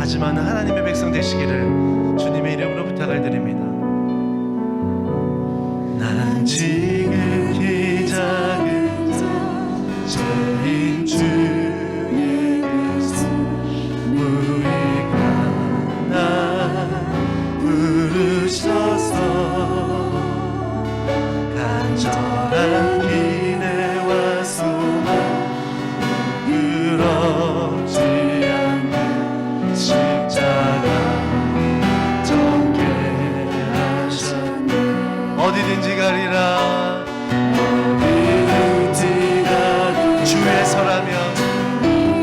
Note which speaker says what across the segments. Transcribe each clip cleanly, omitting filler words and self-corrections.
Speaker 1: 다짐하는 하나님의 백성 되시기를 주님의 이름으로 부탁을 드립니다. 난 지극히 작은 죄인 주에게서 무익한 나 부르셔서 간절한 기대와 소망 부끄럽지 않는 십자가 졌게 하셨네. 어디든지 가리라 어디든지 가리라 주의 서라면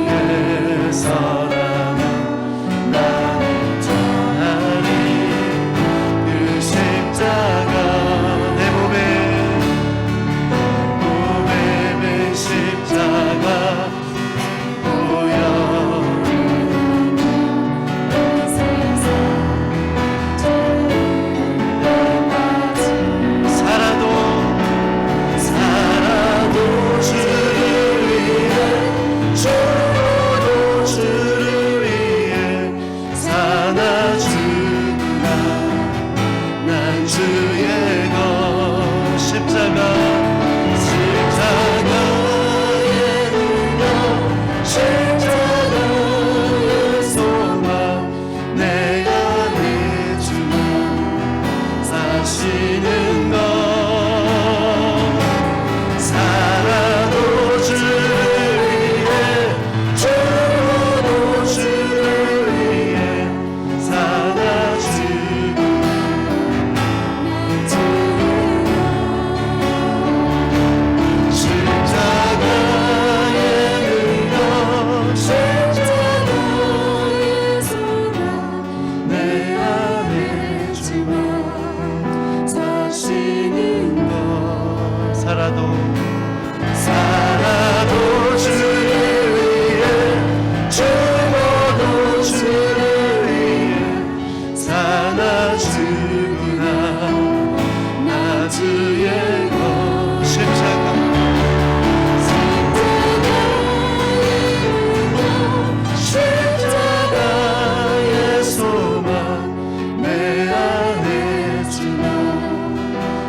Speaker 1: 주의 서라면 나는 전하리 그 십자가 내 몸에 맨 십자가 살아도 주를 위해 죽어도 주를 위해 사나 주구나 나 주의 것 십자가의 소망 내 안에 주가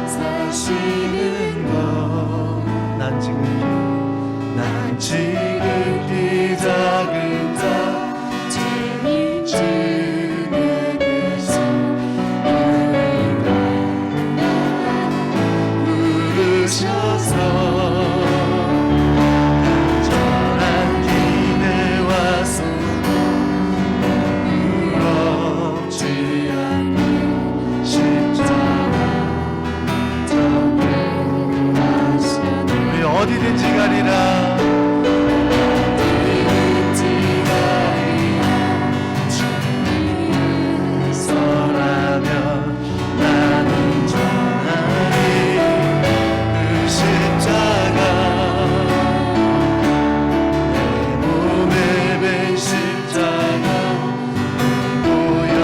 Speaker 1: 사시는 난 지극히 작은 자 죄인 주에게서 부르셔서 간절한 기대와 소망 부럽지 않는 십자가 졌게 하셨네. 어디든지 가리라 어디든지 가리라 주의 서라면 나는 전하리 그 십자가 내 몸에 맨 십자가 보여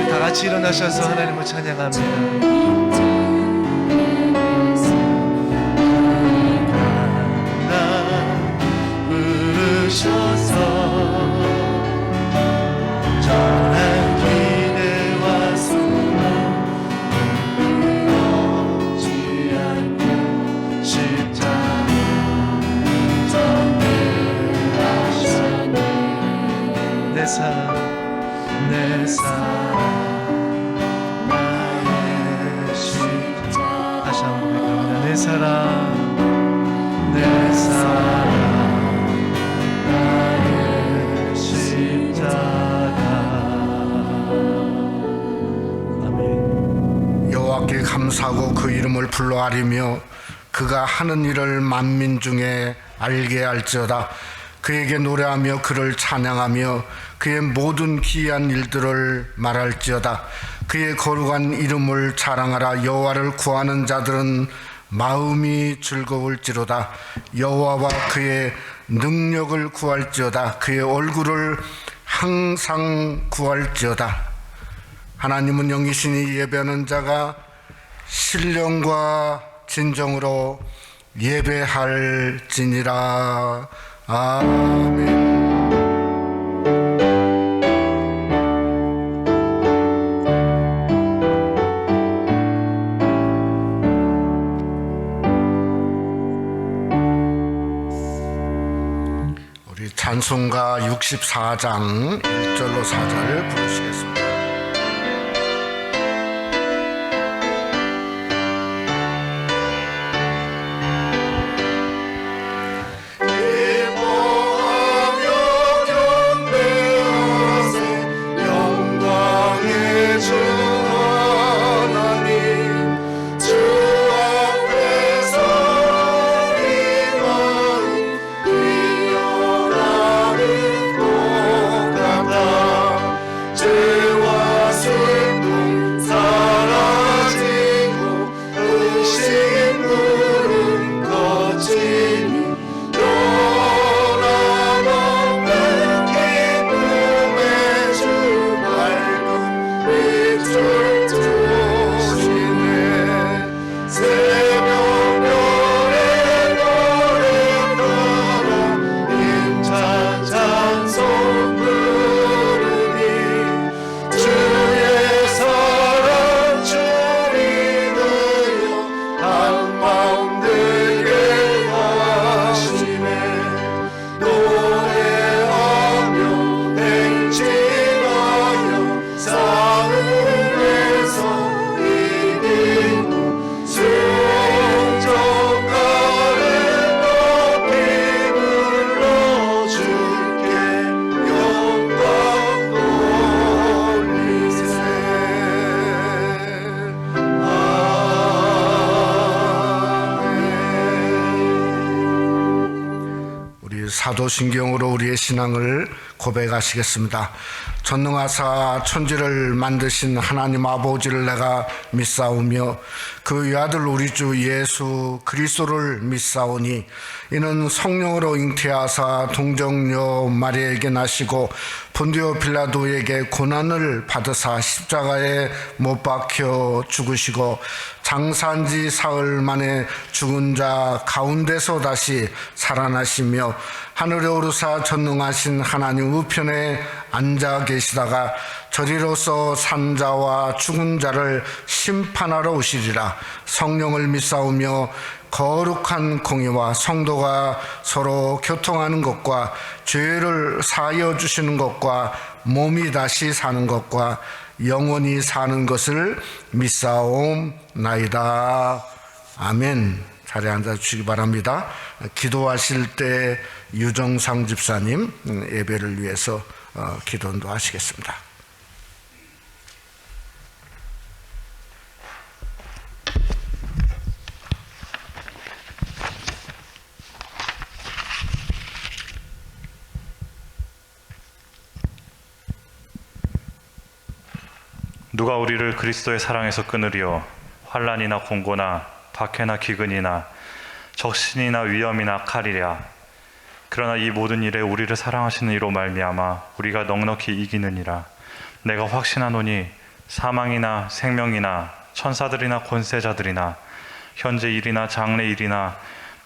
Speaker 1: 다 같이 일어나셔서 하나님을 찬양합니다. 부르셔서 전한 기대와 소망 부끄럽지 않는 십자가 졌게 하셨네. 내 사랑 내 사랑 나의 십자가 다시 한번 고백합니다. 내 사랑 내 사랑 나의 십자가. 아멘.
Speaker 2: 감사하고 그 이름을 불러 아리며 그가 하는 일을 만민 중에 알게 할지어다. 그에게 노래하며 그를 찬양하며 그의 모든 기이한 일들을 말할지어다. 그의 거룩한 이름을 자랑하라. 여호와를 구하는 자들은 마음이 즐거울지로다. 여호와와 그의 능력을 구할지어다. 그의 얼굴을 항상 구할지어다. 하나님은 영이시니 예배하는 자가 신령과 진정으로 예배할지니라. 아멘. 우리 찬송가 64장 1절로 4절 부르시겠습니다. 사도신경으로 우리의 신앙을 고백하시겠습니다. 전능하사 천지를 만드신 하나님 아버지를 내가 믿사오며 그 외아들 우리 주 예수 그리스도를 믿사오니 이는 성령으로 잉태하사 동정녀 마리아에게 나시고 본디오 빌라도에게 고난을 받으사 십자가에 못 박혀 죽으시고 장사한 지 사흘 만에 죽은 자 가운데서 다시 살아나시며 하늘에 오르사 전능하신 하나님 우편에 앉아 계시다가 저리로서 산자와 죽은 자를 심판하러 오시리라. 성령을 믿사오며 거룩한 공의와 성도가 서로 교통하는 것과 죄를 사하여 주시는 것과 몸이 다시 사는 것과 영원히 사는 것을 믿사옵나이다. 아멘. 자리에 앉아주시기 바랍니다. 기도하실 때 유정상 집사님 예배를 위해서 기도도 하시겠습니다.
Speaker 3: 누가 우리를 그리스도의 사랑에서 끊으리요? 환난이나 공고나 박해나 기근이나 적신이나 위험이나 칼이랴. 그러나 이 모든 일에 우리를 사랑하시는 이로 말미암아 우리가 넉넉히 이기느니라. 내가 확신하노니 사망이나 생명이나 천사들이나 권세자들이나 현재 일이나 장래 일이나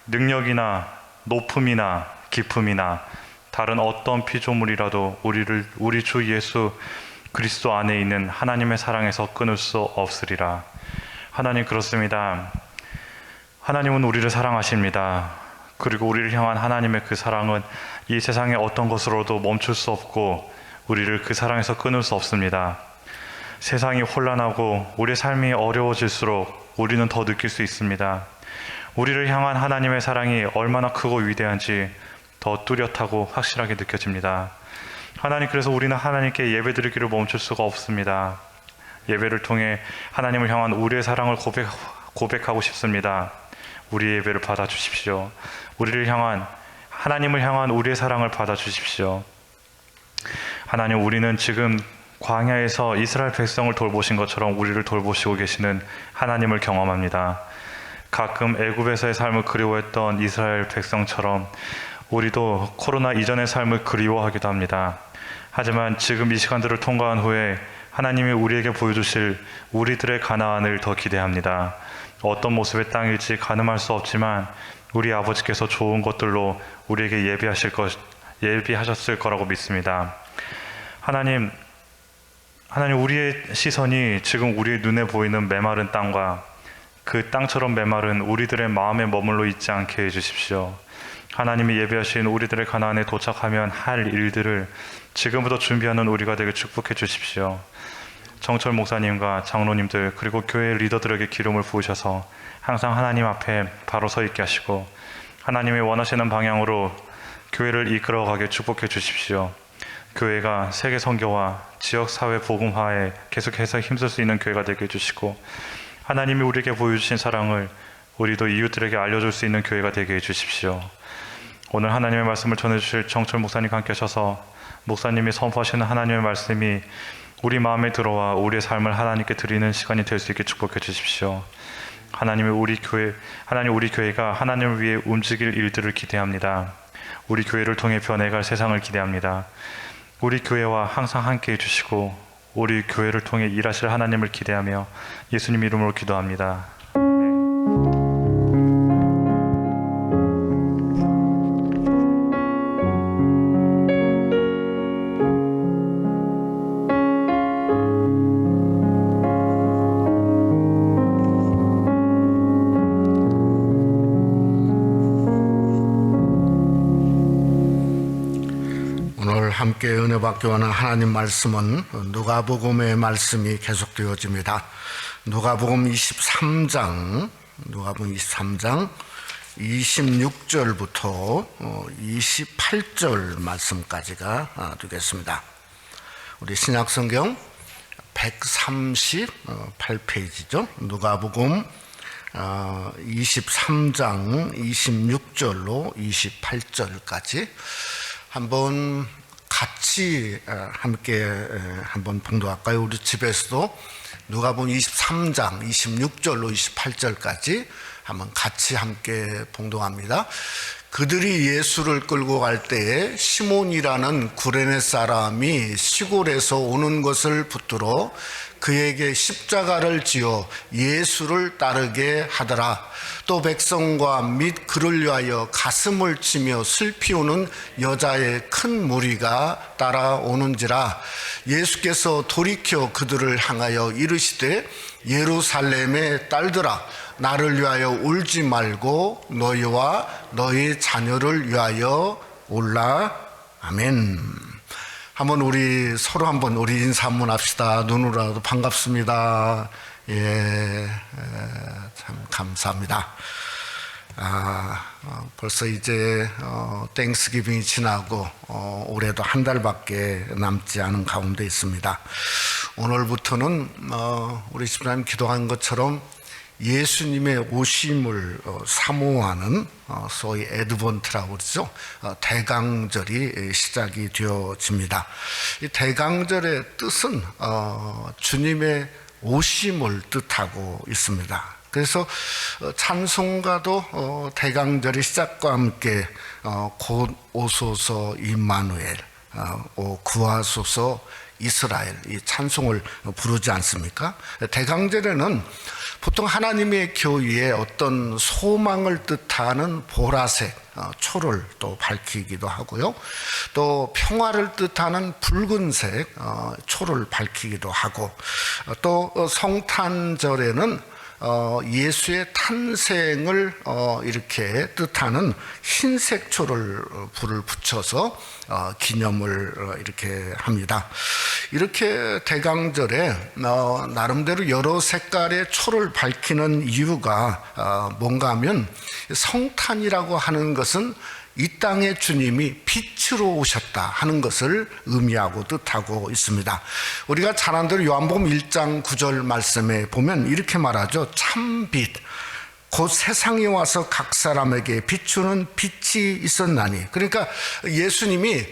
Speaker 3: 능력이나 높음이나 깊음이나 다른 어떤 피조물이라도 우리 주 예수 그리스도 안에 있는 하나님의 사랑에서 끊을 수 없으리라. 하나님, 그렇습니다. 하나님은 우리를 사랑하십니다. 그리고 우리를 향한 하나님의 그 사랑은 이 세상의 어떤 것으로도 멈출 수 없고 우리를 그 사랑에서 끊을 수 없습니다. 세상이 혼란하고 우리의 삶이 어려워질수록 우리는 더 느낄 수 있습니다. 우리를 향한 하나님의 사랑이 얼마나 크고 위대한지 더 뚜렷하고 확실하게 느껴집니다. 하나님, 그래서 우리는 하나님께 예배드리기를 멈출 수가 없습니다. 예배를 통해 하나님을 향한 우리의 사랑을 고백하고 싶습니다. 우리 예배를 받아주십시오. 하나님을 향한 우리의 사랑을 받아주십시오. 하나님, 우리는 지금 광야에서 이스라엘 백성을 돌보신 것처럼 우리를 돌보시고 계시는 하나님을 경험합니다. 가끔 애굽에서의 삶을 그리워했던 이스라엘 백성처럼 우리도 코로나 이전의 삶을 그리워하기도 합니다. 하지만 지금 이 시간들을 통과한 후에 하나님이 우리에게 보여주실 우리들의 가나안을 더 기대합니다. 어떤 모습의 땅일지 가늠할 수 없지만 우리 아버지께서 좋은 것들로 우리에게 예비하셨을 거라고 믿습니다. 하나님, 우리의 시선이 지금 우리의 눈에 보이는 메마른 땅과 그 땅처럼 메마른 우리들의 마음에 머물러 있지 않게 해주십시오. 하나님이 예비하신 우리들의 가나안에 도착하면 할 일들을 지금부터 준비하는 우리가 되게 축복해 주십시오. 정철 목사님과 장로님들 그리고 교회 리더들에게 기름을 부으셔서 항상 하나님 앞에 바로 서 있게 하시고 하나님이 원하시는 방향으로 교회를 이끌어가게 축복해 주십시오. 교회가 세계 선교와 지역사회 복음화에 계속해서 힘쓸 수 있는 교회가 되게 해주시고 하나님이 우리에게 보여주신 사랑을 우리도 이웃들에게 알려줄 수 있는 교회가 되게 해주십시오. 오늘 하나님의 말씀을 전해주실 정철 목사님과 함께 하셔서 목사님이 선포하시는 하나님의 말씀이 우리 마음에 들어와 우리의 삶을 하나님께 드리는 시간이 될 수 있게 축복해 주십시오. 하나님, 우리 교회가 하나님을 위해 움직일 일들을 기대합니다. 우리 교회를 통해 변해갈 세상을 기대합니다. 우리 교회와 항상 함께 해주시고 우리 교회를 통해 일하실 하나님을 기대하며 예수님 이름으로 기도합니다.
Speaker 2: 함께 은혜 받기 원하는 하나님 말씀은 누가복음의 말씀이 계속되어집니다. 누가복음 23장 26절부터 28절 말씀까지가 되겠습니다. 우리 신약성경 138페이지죠. 누가복음 23장 26절로 28절까지 한번 같이 함께 한번 봉독할까요? 우리 집에서도 누가복음 23장 26절로 28절까지 한번 같이 함께 봉독합니다. 그들이 예수를 끌고 갈 때에 시몬이라는 구레네 사람이 시골에서 오는 것을 붙들어 그에게 십자가를 지어 예수를 따르게 하더라. 또 백성과 및 그를 위하여 가슴을 치며 슬피 우는 여자의 큰 무리가 따라오는지라. 예수께서 돌이켜 그들을 향하여 이르시되 예루살렘의 딸들아, 나를 위하여 울지 말고 너희와 너희 자녀를 위하여 울라. 아멘. 한번 우리 서로 한번 우리 인사 한번 합시다. 눈으로라도 반갑습니다. 참 감사합니다. 벌써 이제 땡스기빙이 지나고 올해도 한 달밖에 남지 않은 가운데 있습니다. 오늘부터는 우리 집사님 기도한 것처럼 예수님의 오심을 사모하는 소위 애드번트라고 그러죠. 대강절이 시작이 되어집니다. 이 대강절의 뜻은 주님의 오심을 뜻하고 있습니다. 그래서 찬송가도 대강절의 시작과 함께 곧 오소서 임마누엘, 구하소서 이스라엘, 이 찬송을 부르지 않습니까? 대강절에는 보통 하나님의 교회에 어떤 소망을 뜻하는 보라색 초를 또 밝히기도 하고요. 또 평화를 뜻하는 붉은색 초를 밝히기도 하고, 또 성탄절에는 예수의 탄생을 이렇게 뜻하는 흰색 초를 불을 붙여서 기념을 이렇게 합니다. 이렇게 대강절에 나름대로 여러 색깔의 초를 밝히는 이유가 뭔가 하면 성탄이라고 하는 것은 이 땅에 주님이 빛으로 오셨다 하는 것을 의미하고 뜻하고 있습니다. 우리가 잘 아는 대로 요한복음 1장 9절 말씀에 보면 이렇게 말하죠. 참 빛, 곧 세상에 와서 각 사람에게 비추는 빛이 있었나니. 그러니까 예수님이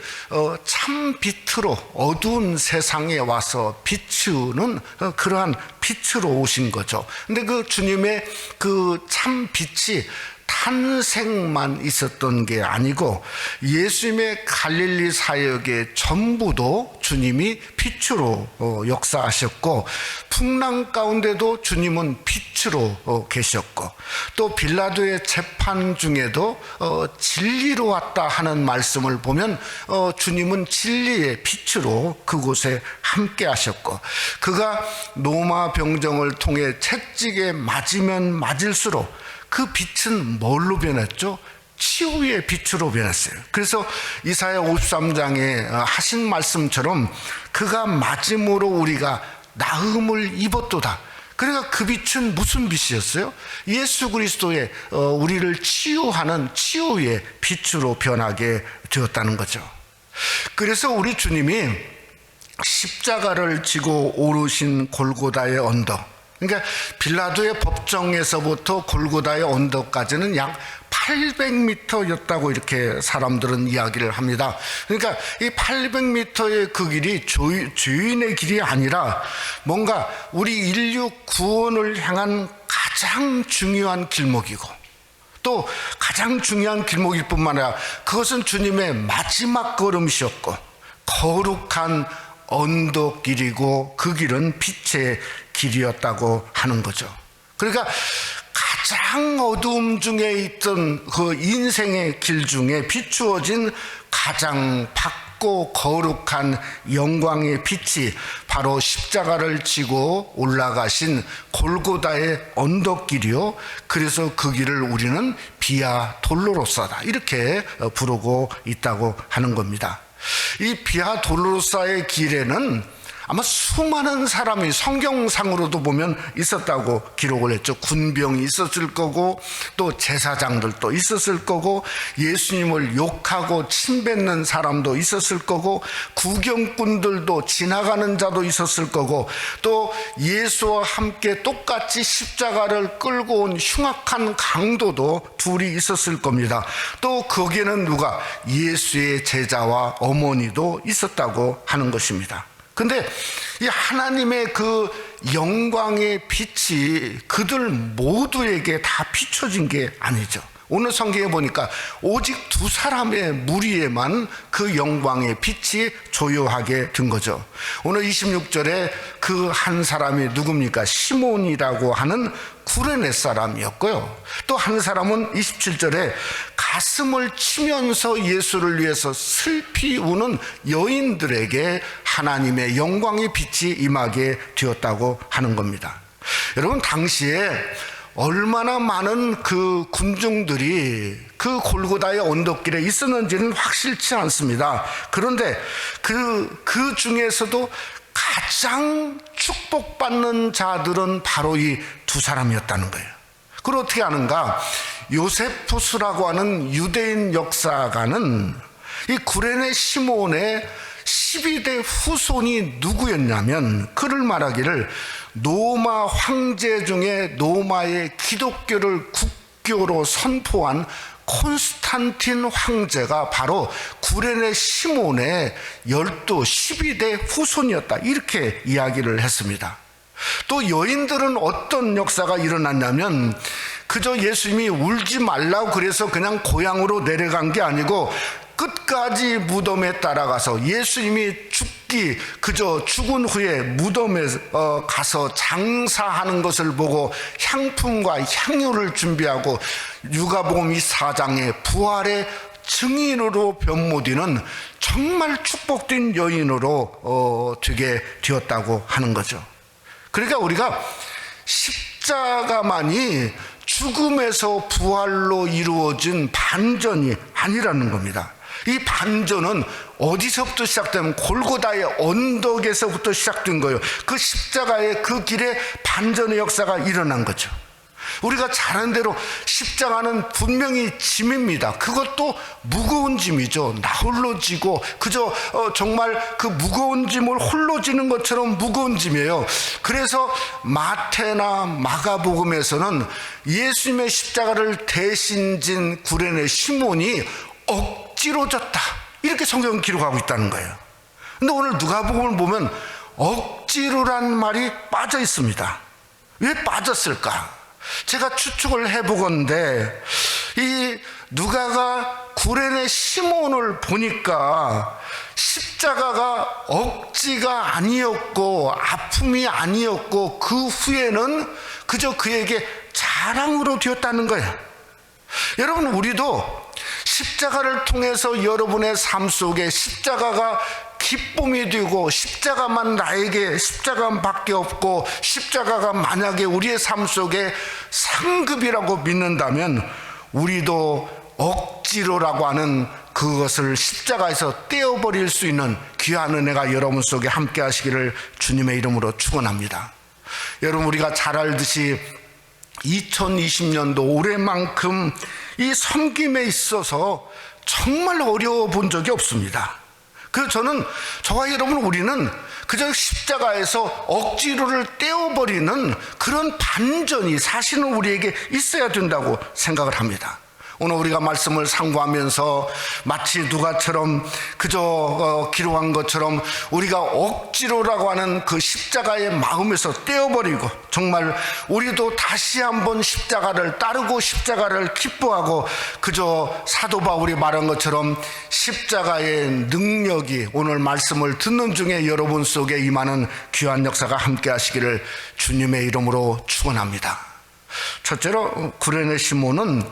Speaker 2: 참 빛으로 어두운 세상에 와서 비추는 그러한 빛으로 오신 거죠. 근데 그 주님의 그 참 빛이 탄생만 있었던 게 아니고 예수님의 갈릴리 사역의 전부도 주님이 빛으로 역사하셨고, 풍랑 가운데도 주님은 빛으로 계셨고, 또 빌라도의 재판 중에도 진리로 왔다 하는 말씀을 보면 주님은 진리의 빛으로 그곳에 함께 하셨고, 그가 로마 병정을 통해 채찍에 맞으면 맞을수록 그 빛은 뭘로 변했죠? 치유의 빛으로 변했어요. 그래서 이사야 53장에 하신 말씀처럼 그가 맞음으로 우리가 나음을 입었도다. 그러니까 그 빛은 무슨 빛이었어요? 예수 그리스도의 우리를 치유하는 치유의 빛으로 변하게 되었다는 거죠. 그래서 우리 주님이 십자가를 지고 오르신 골고다의 언덕, 그러니까 빌라도의 법정에서부터 골고다의 언덕까지는 약 800m였다고 이렇게 사람들은 이야기를 합니다. 그러니까 이 800m의 그 길이 죄인의 길이 아니라 뭔가 우리 인류 구원을 향한 가장 중요한 길목이고, 또 가장 중요한 길목일 뿐만 아니라 그것은 주님의 마지막 걸음이셨고 거룩한 언덕길이고 그 길은 빛의 길이었다고 하는 거죠. 그러니까 가장 어두움 중에 있던 그 인생의 길 중에 비추어진 가장 밝고 거룩한 영광의 빛이 바로 십자가를 지고 올라가신 골고다의 언덕길이요, 그래서 그 길을 우리는 비아 돌로로사다 이렇게 부르고 있다고 하는 겁니다. 이 비아 돌로로사의 길에는 아마 수많은 사람이 성경상으로도 보면 있었다고 기록을 했죠. 군병이 있었을 거고, 또 제사장들도 있었을 거고, 예수님을 욕하고 침뱉는 사람도 있었을 거고, 구경꾼들도 지나가는 자도 있었을 거고, 또 예수와 함께 똑같이 십자가를 끌고 온 흉악한 강도도 둘이 있었을 겁니다. 또 거기에는 누가? 예수의 제자와 어머니도 있었다고 하는 것입니다. 근데 이 하나님의 그 영광의 빛이 그들 모두에게 다 비춰진 게 아니죠. 오늘 성경에 보니까 오직 두 사람의 무리에만 그 영광의 빛이 조요하게 된 거죠. 오늘 26절에 그 한 사람이 누굽니까? 시몬이라고 하는 구레네 사람이었고요. 또 한 사람은 27절에 가슴을 치면서 예수를 위해서 슬피 우는 여인들에게 하나님의 영광의 빛이 임하게 되었다고 하는 겁니다. 여러분, 당시에 얼마나 많은 그 군중들이 그 골고다의 언덕길에 있었는지는 확실치 않습니다. 그런데 그 중에서도 가장 축복받는 자들은 바로 이 두 사람이었다는 거예요. 그걸 어떻게 아는가? 요세푸스라고 하는 유대인 역사가는 이 구레네 시몬의 12대 후손이 누구였냐면, 그를 말하기를 로마 황제 중에 로마의 기독교를 국교로 선포한 콘스탄틴 황제가 바로 구레네 시몬의 12대 후손이었다, 이렇게 이야기를 했습니다. 또 여인들은 어떤 역사가 일어났냐면, 그저 예수님이 울지 말라고 그래서 그냥 고향으로 내려간 게 아니고 끝까지 무덤에 따라가서 예수님이 그저 죽은 후에 무덤에 가서 장사하는 것을 보고 향품과 향유를 준비하고 누가복음 4장의 부활의 증인으로 변모되는 정말 축복된 여인으로 되게 되었다고 하는 거죠. 그러니까 우리가 십자가만이 죽음에서 부활로 이루어진 반전이 아니라는 겁니다. 이 반전은 어디서부터 시작되면 골고다의 언덕에서부터 시작된 거예요. 그 십자가의 그 길에 반전의 역사가 일어난 거죠. 우리가 잘 아는 대로 십자가는 분명히 짐입니다. 그것도 무거운 짐이죠. 나 홀로 지고 그저 정말 그 무거운 짐을 홀로 지는 것처럼 무거운 짐이에요. 그래서 마태나 마가복음에서는 예수님의 십자가를 대신 진 구레네 시몬이 억지로 졌다, 이렇게 성경은 기록하고 있다는 거예요. 근데 오늘 누가복음을 보면 억지로란 말이 빠져 있습니다. 왜 빠졌을까? 제가 추측을 해보건대 이 누가가 구레네 시몬을 보니까 십자가가 억지가 아니었고 아픔이 아니었고 그 후에는 그저 그에게 자랑으로 되었다는 거예요. 여러분, 우리도 십자가를 통해서 여러분의 삶 속에 십자가가 기쁨이 되고 십자가만 나에게 십자가밖에 없고 십자가가 만약에 우리의 삶 속에 상급이라고 믿는다면 우리도 억지로라고 하는 그것을 십자가에서 떼어버릴 수 있는 귀한 은혜가 여러분 속에 함께 하시기를 주님의 이름으로 축원합니다. 여러분, 우리가 잘 알듯이 2020년도 올해만큼 이 섬김에 있어서 정말 어려워 본 적이 없습니다. 그래서 저는 저와 여러분, 우리는 그저 십자가에서 억지로를 떼어버리는 그런 반전이 사실은 우리에게 있어야 된다고 생각을 합니다. 오늘 우리가 말씀을 상고하면서 마치 누가처럼 그저 기록한 것처럼 우리가 억지로라고 하는 그 십자가의 마음에서 떼어버리고 정말 우리도 다시 한번 십자가를 따르고 십자가를 기뻐하고 그저 사도 바울이 말한 것처럼 십자가의 능력이 오늘 말씀을 듣는 중에 여러분 속에 임하는 귀한 역사가 함께 하시기를 주님의 이름으로 축원합니다. 첫째로 구레네 시몬은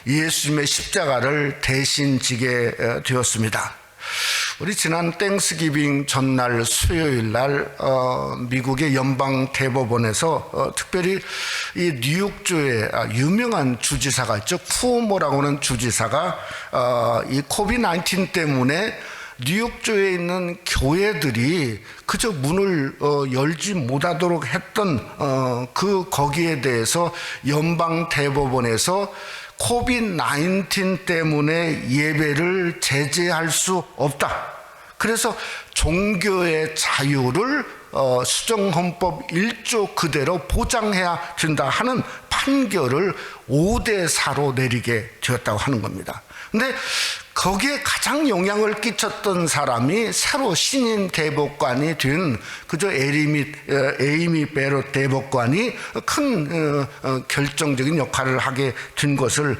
Speaker 2: 예수님의 십자가를 대신 지게 되었습니다. 우리 지난 땡스기빙 전날 수요일 날 미국의 연방 대법원에서 특별히 이 뉴욕주의 유명한 주지사가 있죠. 쿠오모라고 하는 주지사가 이 코비드-19 때문에 뉴욕주에 있는 교회들이 그저 문을 열지 못하도록 했던 거기에 대해서 연방 대법원에서 코비드-19 때문에 예배를 제재할 수 없다. 그래서 종교의 자유를 수정헌법 1조 그대로 보장해야 된다 하는 판결을 5대4로 내리게 되었다고 하는 겁니다. 근데 거기에 가장 영향을 끼쳤던 사람이 새로 신임 대법관이 된 그저 에이미 베럿 대법관이 큰 결정적인 역할을 하게 된 것을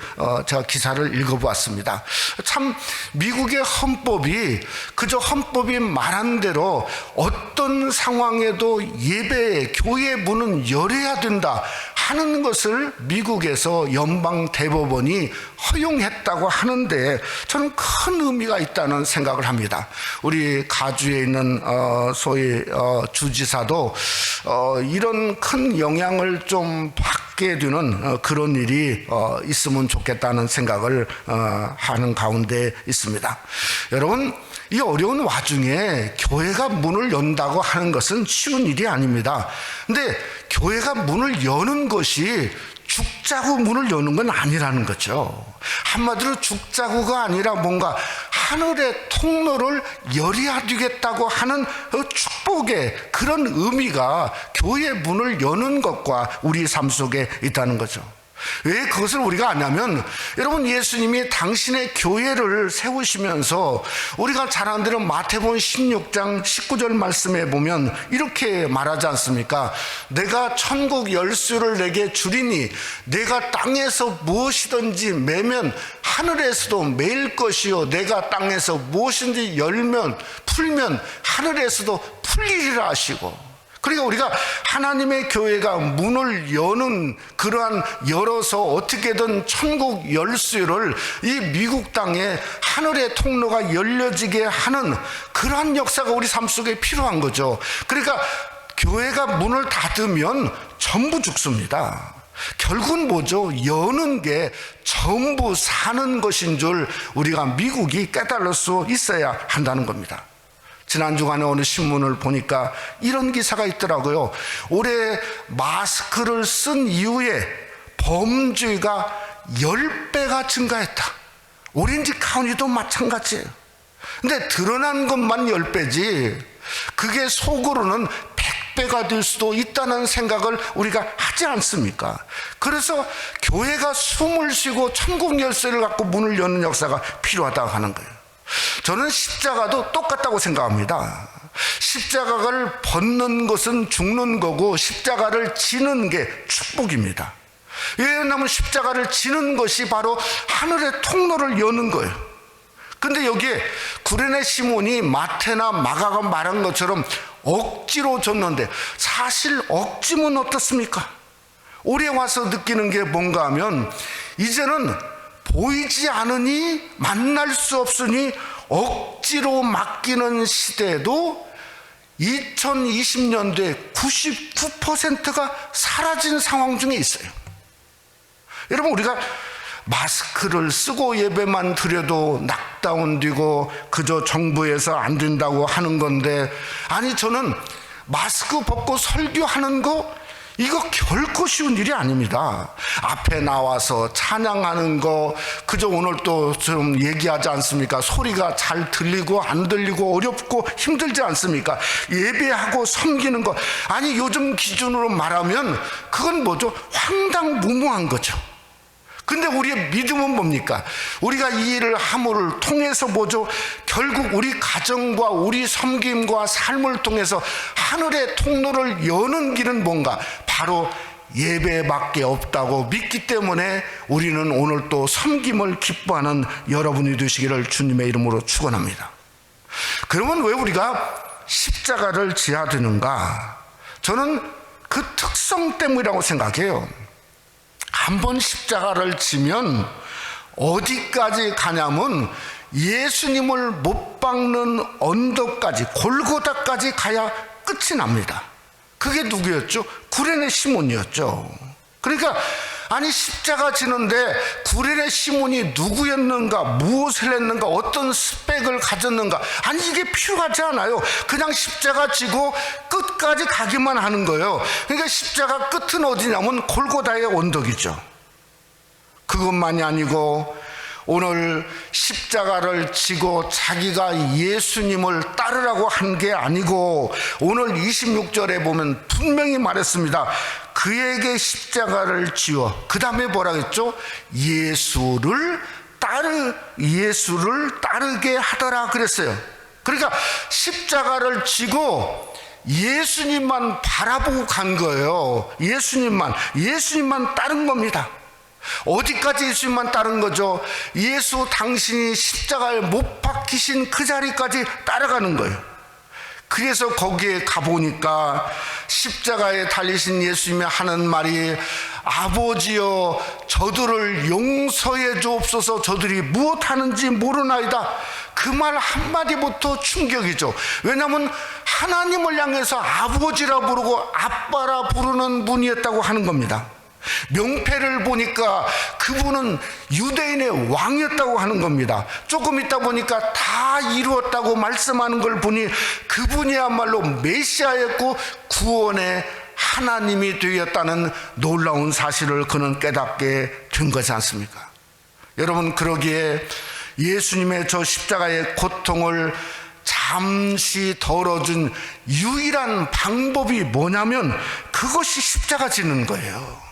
Speaker 2: 제가 기사를 읽어보았습니다. 참 미국의 헌법이 그저 헌법이 말한 대로 어떤 상황에도 예배 교회 문은 열어야 된다 하는 것을 미국에서 연방 대법원이 허용했다고 하는데 저는 큰 의미가 있다는 생각을 합니다. 우리 가주에 있는 소위 주지사도 이런 큰 영향을 좀 받게 되는 그런 일이 있으면 좋겠다는 생각을 하는 가운데 있습니다. 여러분, 이 어려운 와중에 교회가 문을 연다고 하는 것은 쉬운 일이 아닙니다. 근데 교회가 문을 여는 것이 죽자고 문을 여는 건 아니라는 거죠. 한마디로 죽자고가 아니라 뭔가 하늘의 통로를 열어야 되겠다고 하는 축복의 그런 의미가 교회의 문을 여는 것과 우리 삶 속에 있다는 거죠. 왜 그것을 우리가 아냐면 여러분, 예수님이 당신의 교회를 세우시면서 우리가 잘 아는 대로 마태복음 16장 19절 말씀에 보면 이렇게 말하지 않습니까? 내가 천국 열쇠를 내게 주리니 내가 땅에서 무엇이든지 매면 하늘에서도 매일 것이요 내가 땅에서 무엇인지 열면 풀면 하늘에서도 풀리리라 하시고, 그러니까 우리가 하나님의 교회가 문을 여는 그러한 열어서 어떻게든 천국 열쇠를 이 미국 땅에 하늘의 통로가 열려지게 하는 그러한 역사가 우리 삶 속에 필요한 거죠. 그러니까 교회가 문을 닫으면 전부 죽습니다. 결국은 뭐죠? 여는 게 전부 사는 것인 줄 우리가 미국이 깨달을 수 있어야 한다는 겁니다. 지난 주간에 어느 신문을 보니까 이런 기사가 있더라고요. 올해 마스크를 쓴 이후에 범죄가 10배가 증가했다. 오렌지 카운티도 마찬가지예요. 근데 드러난 것만 10배지 그게 속으로는 100배가 될 수도 있다는 생각을 우리가 하지 않습니까? 그래서 교회가 숨을 쉬고 천국 열쇠를 갖고 문을 여는 역사가 필요하다고 하는 거예요. 저는 십자가도 똑같다고 생각합니다. 십자가를 벗는 것은 죽는 거고 십자가를 지는 게 축복입니다. 왜냐하면 십자가를 지는 것이 바로 하늘의 통로를 여는 거예요. 근데 여기에 구레네 시몬이 마태나 마가가 말한 것처럼 억지로 줬는데 사실 억지면 어떻습니까? 올해 와서 느끼는 게 뭔가 하면 이제는 보이지 않으니 만날 수 없으니 억지로 맡기는 시대에도 2020년도에 99%가 사라진 상황 중에 있어요. 여러분, 우리가 마스크를 쓰고 예배만 드려도 낙다운되고 그저 정부에서 안 된다고 하는 건데, 아니 저는 마스크 벗고 설교하는 거 이거 결코 쉬운 일이 아닙니다. 앞에 나와서 찬양하는 거 그저 오늘 또 좀 얘기하지 않습니까? 소리가 잘 들리고 안 들리고 어렵고 힘들지 않습니까? 예배하고 섬기는 거, 아니 요즘 기준으로 말하면 그건 뭐죠? 황당무모한 거죠. 근데 우리의 믿음은 뭡니까? 우리가 이 일을 함을 통해서 뭐죠? 결국 우리 가정과 우리 섬김과 삶을 통해서 하늘의 통로를 여는 길은 뭔가? 바로 예배밖에 없다고 믿기 때문에 우리는 오늘 또 섬김을 기뻐하는 여러분이 되시기를 주님의 이름으로 축원합니다. 그러면 왜 우리가 십자가를 지어야 되는가? 저는 그 특성 때문이라고 생각해요. 한번 십자가를 지면 어디까지 가냐면 예수님을 못 박는 언덕까지, 골고다까지 가야 끝이 납니다. 그게 누구였죠? 구레네 시몬이었죠. 그러니까 아니 십자가 지는데 구레네 시몬이 누구였는가, 무엇을 했는가, 어떤 스펙을 가졌는가, 아니 이게 필요하지 않아요. 그냥 십자가 지고 끝까지 가기만 하는 거예요. 그러니까 십자가 끝은 어디냐면 골고다의 언덕이죠. 그것만이 아니고 오늘 십자가를 지고 자기가 예수님을 따르라고 한 게 아니고 오늘 26절에 보면 분명히 말했습니다. 그에게 십자가를 지어 그 다음에 뭐라 했죠? 예수를 따르게 하더라 그랬어요. 그러니까 십자가를 지고 예수님만 바라보고 간 거예요. 예수님만 따른 겁니다. 어디까지 예수님만 따른 거죠? 예수 당신이 십자가에 못 박히신 그 자리까지 따라가는 거예요. 그래서 거기에 가보니까 십자가에 달리신 예수님이 하는 말이 아버지여 저들을 용서해 주옵소서 저들이 무엇하는지 모르나이다. 그 말 한마디부터 충격이죠. 왜냐하면 하나님을 향해서 아버지라 부르고 아빠라 부르는 분이었다고 하는 겁니다. 명패를 보니까 그분은 유대인의 왕이었다고 하는 겁니다. 조금 있다 보니까 다 이루었다고 말씀하는 걸 보니 그분이야말로 메시아였고 구원의 하나님이 되었다는 놀라운 사실을 그는 깨닫게 된 것이 않습니까? 여러분, 그러기에 예수님의 저 십자가의 고통을 잠시 덜어준 유일한 방법이 뭐냐면 그것이 십자가 지는 거예요.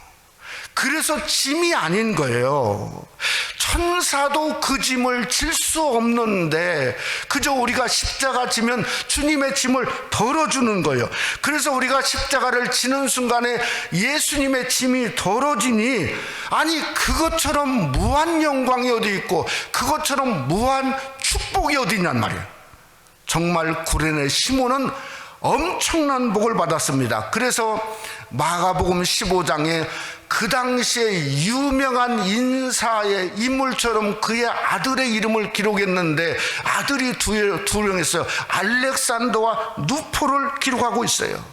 Speaker 2: 그래서 짐이 아닌 거예요. 천사도 그 짐을 질 수 없는데 그저 우리가 십자가 지면 주님의 짐을 덜어주는 거예요. 그래서 우리가 십자가를 지는 순간에 예수님의 짐이 덜어지니 아니 그것처럼 무한 영광이 어디 있고 그것처럼 무한 축복이 어디 있냔 말이에요. 정말 구레네 시몬은 엄청난 복을 받았습니다. 그래서 마가복음 15장에 그 당시에 유명한 인사의 인물처럼 그의 아들의 이름을 기록했는데 아들이 두 명이었어요. 알렉산더와 누포를 기록하고 있어요.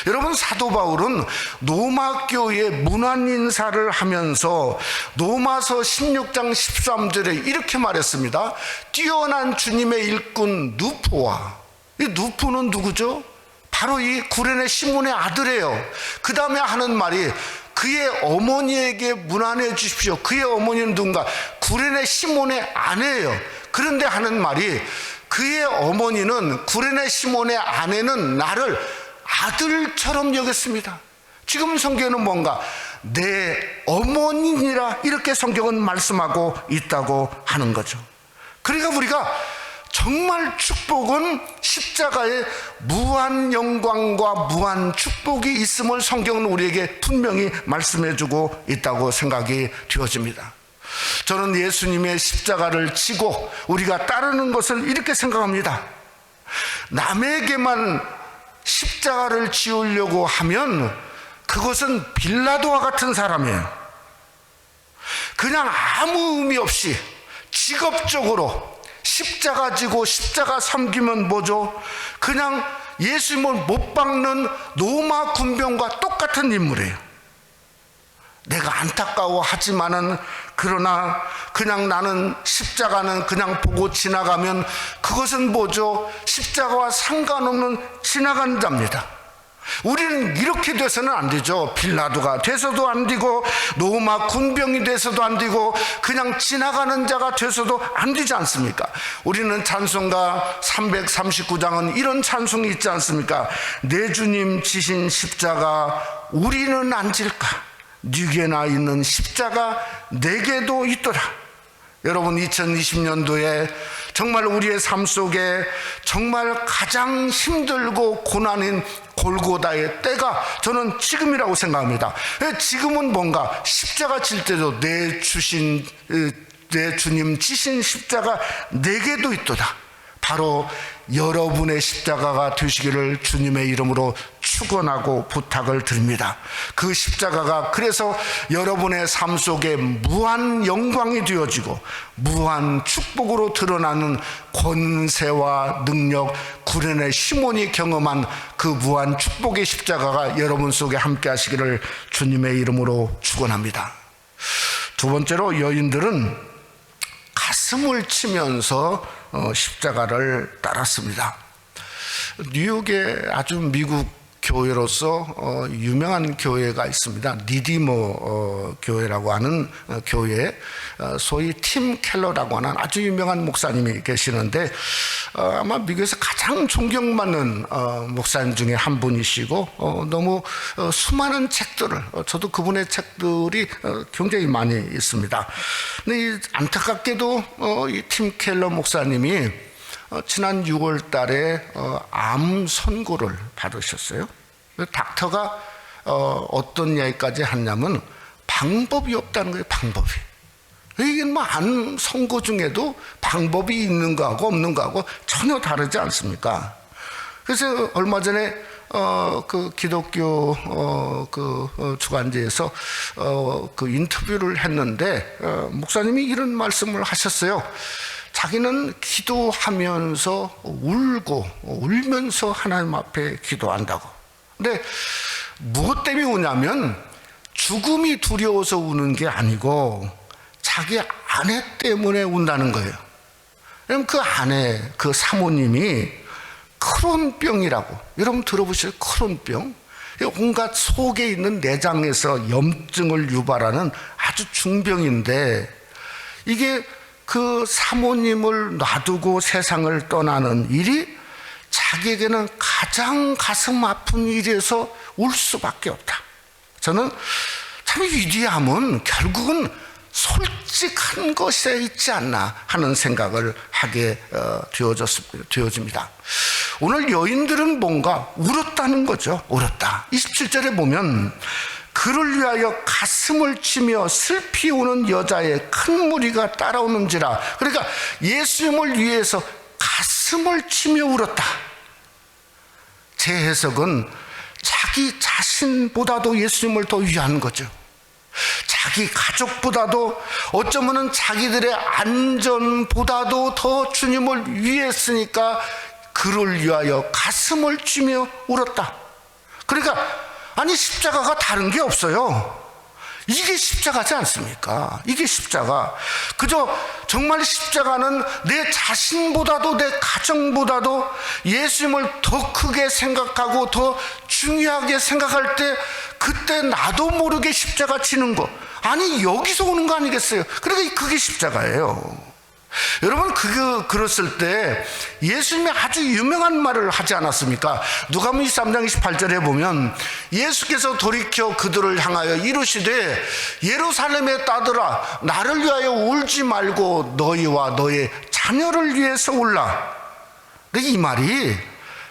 Speaker 2: 여러분, 사도 바울은 로마 교회의 문안 인사를 하면서 로마서 16장 13절에 이렇게 말했습니다. 뛰어난 주님의 일꾼 누포와, 이 누포는 누구죠? 바로 이 구레네 시몬의 아들이에요. 그 다음에 하는 말이 그의 어머니에게 문안해 주십시오. 그의 어머니는 누군가? 구레네 시몬의 아내예요. 그런데 하는 말이, 그의 어머니는, 구레네 시몬의 아내는 나를 아들처럼 여겼습니다. 지금 성경에는 뭔가 내 어머니니라 이렇게 성경은 말씀하고 있다고 하는 거죠. 그러니까 우리가 정말 축복은 십자가에 무한 영광과 무한 축복이 있음을 성경은 우리에게 분명히 말씀해 주고 있다고 생각이 되어집니다. 저는 예수님의 십자가를 지고 우리가 따르는 것을 이렇게 생각합니다. 남에게만 십자가를 지으려고 하면 그것은 빌라도와 같은 사람이에요. 그냥 아무 의미 없이 직업적으로 십자가 지고 십자가 섬기면 뭐죠? 그냥 예수님을 못 박는 로마 군병과 똑같은 인물이에요. 내가 안타까워하지만은, 그러나 그냥 나는 십자가는 그냥 보고 지나가면 그것은 뭐죠? 십자가와 상관없는 지나간 자입니다. 우리는 이렇게 돼서는 안 되죠. 빌라도가 돼서도 안 되고, 로마 군병이 돼서도 안 되고, 그냥 지나가는 자가 돼서도 안 되지 않습니까? 우리는 찬송가 339장은 이런 찬송이 있지 않습니까? 내 주님 지신 십자가 우리는 안 질까? 네게나 있는 십자가 내게도 있더라. 여러분, 2020년도에 정말 우리의 삶 속에 정말 가장 힘들고 고난인 골고다의 때가 저는 지금이라고 생각합니다. 지금은 뭔가 십자가 질 때도 내 주님 지신 십자가 내게도 있도다. 바로 여러분의 십자가가 되시기를 주님의 이름으로 축원하고 부탁을 드립니다. 그 십자가가 그래서 여러분의 삶 속에 무한 영광이 되어지고 무한 축복으로 드러나는 권세와 능력, 구레네 시몬이 경험한 그 무한 축복의 십자가가 여러분 속에 함께 하시기를 주님의 이름으로 축원합니다. 두 번째로, 여인들은 가슴을 치면서 십자가를 따랐습니다. 뉴욕에 아주 미국 교회로서 유명한 교회가 있습니다. 리디머 교회라고 하는 교회, 소위 팀 켈러라고 하는 아주 유명한 목사님이 계시는데, 아마 미국에서 가장 존경받는 목사님 중에 한 분이시고, 너무 수많은 책들을, 저도 그분의 책들이 굉장히 많이 있습니다. 근데 안타깝게도 이 팀 켈러 목사님이 지난 6월 달에 암 선고를 받으셨어요. 닥터가 어떤 이야기까지 했냐면 방법이 없다는 거예요. 방법이. 이게 뭐 암 선고 중에도 방법이 있는 거하고 없는 거하고 전혀 다르지 않습니까? 그래서 얼마 전에 그 기독교 주간지에서 그 인터뷰를 했는데, 목사님이 이런 말씀을 하셨어요. 자기는 기도하면서 울면서 하나님 앞에 기도한다고. 근데 무엇 때문에 우냐면 죽음이 두려워서 우는 게 아니고 자기 아내 때문에 운다는 거예요. 왜냐면 그 아내, 그 사모님이 크론병이라고, 여러분 들어보셨어요? 크론병? 온갖 속에 있는 내장에서 염증을 유발하는 아주 중병인데, 이게 그 사모님을 놔두고 세상을 떠나는 일이 자기에게는 가장 가슴 아픈 일에서 울 수밖에 없다. 저는 참 위대함은 결국은 솔직한 것에 있지 않나 하는 생각을 하게 되어집니다. 오늘 여인들은 뭔가 울었다는 거죠. 울었다. 27절에 보면 그를 위하여 가슴을 치며 슬피 우는 여자의 큰 무리가 따라오는지라. 그러니까 예수님을 위해서 가슴을 치며 울었다. 제 해석은 자기 자신보다도 예수님을 더 위한 거죠. 자기 가족보다도, 어쩌면 자기들의 안전보다도 더 주님을 위했으니까 그를 위하여 가슴을 치며 울었다. 그러니까 아니, 십자가가 다른 게 없어요. 이게 십자가지 않습니까? 이게 십자가. 그저 정말 십자가는 내 자신보다도 내 가정보다도 예수님을 더 크게 생각하고 더 중요하게 생각할 때 그때 나도 모르게 십자가 치는 거. 아니 여기서 오는 거 아니겠어요? 그러니까 그게 십자가예요. 여러분 그랬을 때 예수님이 아주 유명한 말을 하지 않았습니까? 누가복음 23장 28절에 보면 예수께서 돌이켜 그들을 향하여 이르시되 예루살렘의 딸들아 나를 위하여 울지 말고 너희와 너의 자녀를 위해서 울라. 근데 이 말이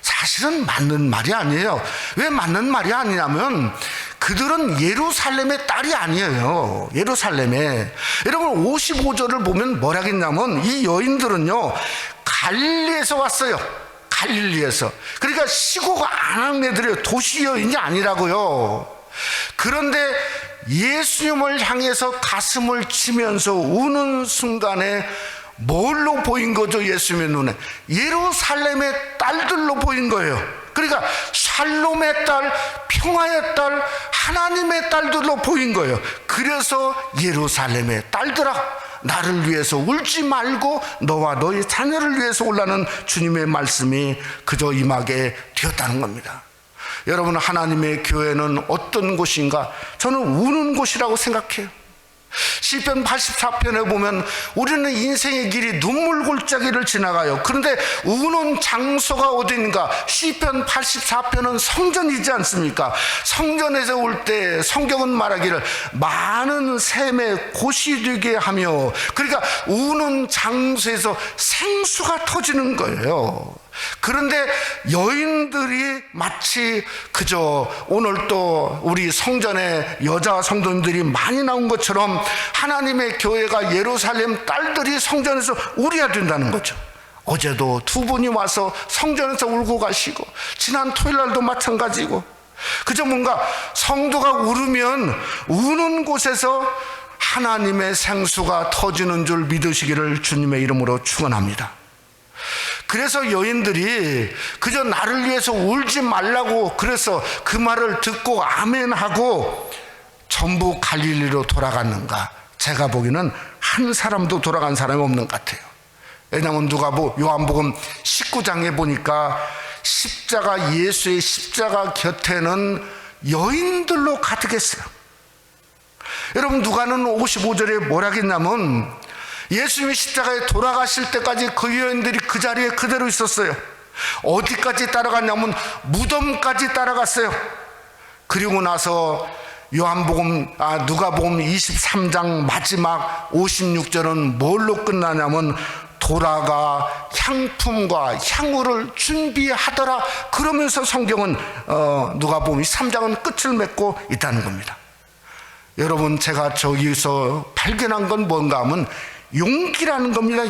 Speaker 2: 사실은 맞는 말이 아니에요. 왜 맞는 말이 아니냐면 그들은 예루살렘의 딸이 아니에요. 예루살렘에. 여러분 55절을 보면 뭐라겠냐면 이 여인들은요 갈릴리에서 왔어요. 갈릴리에서. 그러니까 시골 아낙네들이에요. 도시 여인이 아니라고요. 그런데 예수님을 향해서 가슴을 치면서 우는 순간에 뭘로 보인 거죠? 예수님의 눈에 예루살렘의 딸들로 보인 거예요. 그러니까 샬롬의 딸, 평화의 딸, 하나님의 딸들로 보인 거예요. 그래서 예루살렘의 딸들아 나를 위해서 울지 말고 너와 너의 자녀를 위해서 울라는 주님의 말씀이 그저 임하게 되었다는 겁니다. 여러분 하나님의 교회는 어떤 곳인가? 저는 우는 곳이라고 생각해요. 시편 84편에 보면 우리는 인생의 길이 눈물 골짜기를 지나가요. 그런데 우는 장소가 어딘가? 시편 84편은 성전이지 않습니까? 성전에서 울 때 성경은 말하기를 많은 샘의 곳이 되게 하며, 그러니까 우는 장소에서 생수가 터지는 거예요. 그런데 여인들이 마치 그저 오늘 또 우리 성전에 여자 성도님들이 많이 나온 것처럼 하나님의 교회가 예루살렘 딸들이 성전에서 울어야 된다는 거죠. 어제도 두 분이 와서 성전에서 울고 가시고 지난 토요일 날도 마찬가지고, 그저 뭔가 성도가 울으면 우는 곳에서 하나님의 생수가 터지는 줄 믿으시기를 주님의 이름으로 축원합니다. 그래서 여인들이 그저 나를 위해서 울지 말라고 그래서 그 말을 듣고 아멘하고 전부 갈릴리로 돌아갔는가? 제가 보기에는 한 사람도 돌아간 사람이 없는 것 같아요. 왜냐하면 요한복음 19장에 보니까 십자가, 예수의 십자가 곁에는 여인들로 가득했어요. 여러분 누가는 55절에 뭐라 했냐면 예수님이 십자가에 돌아가실 때까지 그 여인들이 그 자리에 그대로 있었어요. 어디까지 따라갔냐면 무덤까지 따라갔어요. 그리고 나서 누가복음 23장 마지막 56절은 뭘로 끝나냐면 돌아가 향품과 향유를 준비하더라. 그러면서 성경은 누가복음 23장은 끝을 맺고 있다는 겁니다. 여러분 제가 저기서 발견한 건 뭔가 하면 용기라는 겁니다.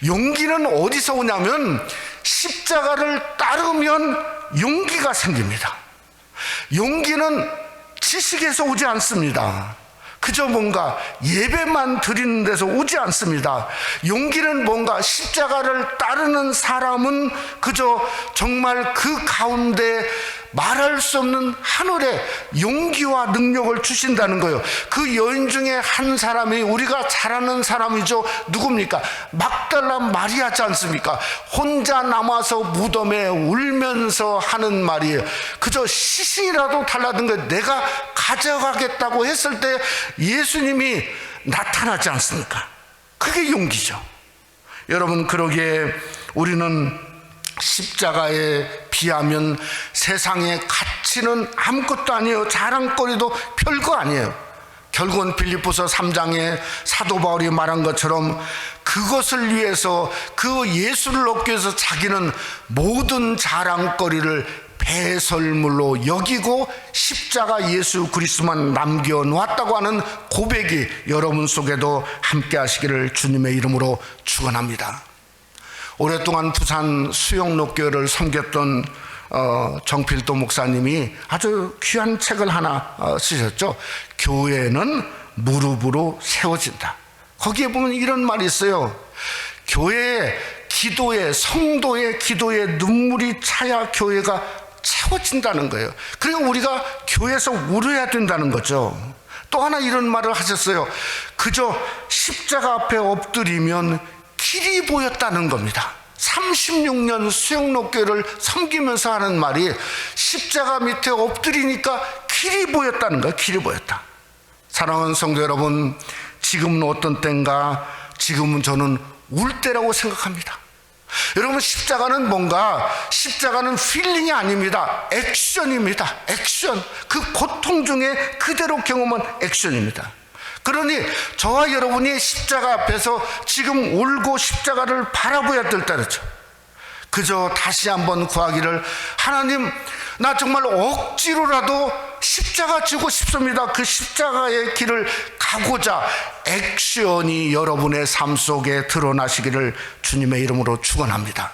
Speaker 2: 용기는 어디서 오냐면 십자가를 따르면 용기가 생깁니다. 용기는 지식에서 오지 않습니다. 그저 뭔가 예배만 드리는 데서 오지 않습니다. 용기는 뭔가 십자가를 따르는 사람은 그저 정말 그 가운데 말할 수 없는 하늘의 용기와 능력을 주신다는 거예요. 그 여인 중에 한 사람이 우리가 잘 아는 사람이죠. 누굽니까? 막달라 마리아지 않습니까? 혼자 남아서 무덤에 울면서 하는 말이에요. 그저 시신이라도 달라든 거 내가 가져가겠다고 했을 때 예수님이 나타나지 않습니까? 그게 용기죠. 여러분 그러기에 우리는 십자가에 비하면 세상의 가치는 아무것도 아니에요. 자랑거리도 별거 아니에요. 결국은 빌립보서 3장에 사도 바울이 말한 것처럼 그것을 위해서 그 예수를 얻기 위해서 자기는 모든 자랑거리를 배설물로 여기고 십자가 예수 그리스도만 남겨놓았다고 하는 고백이 여러분 속에도 함께 하시기를 주님의 이름으로 축원합니다. 오랫동안 부산 수영록교회를 섬겼던 정필도 목사님이 아주 귀한 책을 하나 쓰셨죠. 교회는 무릎으로 세워진다. 거기에 보면 이런 말이 있어요. 교회의 기도에, 성도의 기도에 눈물이 차야 교회가 채워진다는 거예요. 그리고 우리가 교회에서 울어야 된다는 거죠. 또 하나 이런 말을 하셨어요. 그저 십자가 앞에 엎드리면 길이 보였다는 겁니다. 36년 수영록교를 섬기면서 하는 말이 십자가 밑에 엎드리니까 길이 보였다는 거예요. 길이 보였다. 사랑하는 성도 여러분, 지금은 어떤 때인가? 지금은 저는 울 때라고 생각합니다. 여러분, 십자가는 뭔가, 십자가는 필링이 아닙니다. 액션입니다. 액션. 그 고통 중에 그대로 경험한 액션입니다. 그러니 저와 여러분이 십자가 앞에서 지금 울고 십자가를 바라봐야 될 때죠. 그저 다시 한번 구하기를, 하나님, 나 정말 억지로라도 십자가 지고 싶습니다. 그 십자가의 길을 가고자 액션이 여러분의 삶 속에 드러나시기를 주님의 이름으로 축원합니다.